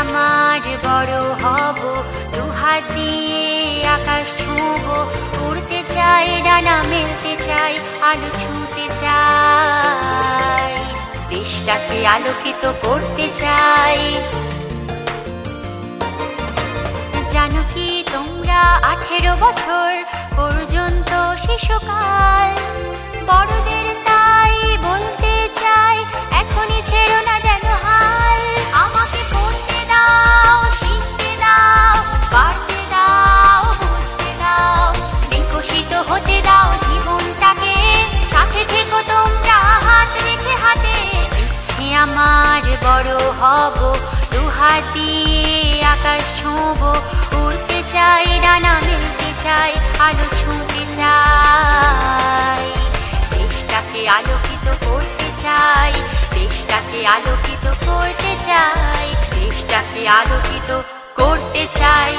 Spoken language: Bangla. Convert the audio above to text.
আমার বড় হব, দুহাত দিয়ে আকাশ ছুঁব, উড়তে চাই, ডানা মেলতে চাই, আলো ছুঁতে চাই, দেশটাকে আলোকিত করতে চাই। জানো কি তোমরা 18 বছর পর্যন্ত শিশুকাল, বড়দের তাই বলতে চাই, এখনই ছেড়ো না যেন হাল। আমাকে পড়তে দাও, শিখতে দাও, পারতে দাও, বুঝতে দাও, বিকশিত হতে দাও জীবনটাকে, সাথে থেকো তোমরা হাত রেখে হাতে। ইচ্ছে আমার বড় হব, দুহাত দিয়ে আকাশ ছুঁব, উড়তে চাই, ডানা মেলতে চাই, আলো ছুঁতে চাই, দেশটাকে আলোকিত করতে চাই, দেশটাকে আলোকিত করতে চাই, দেশটাকে আলোকিত করতে চাই।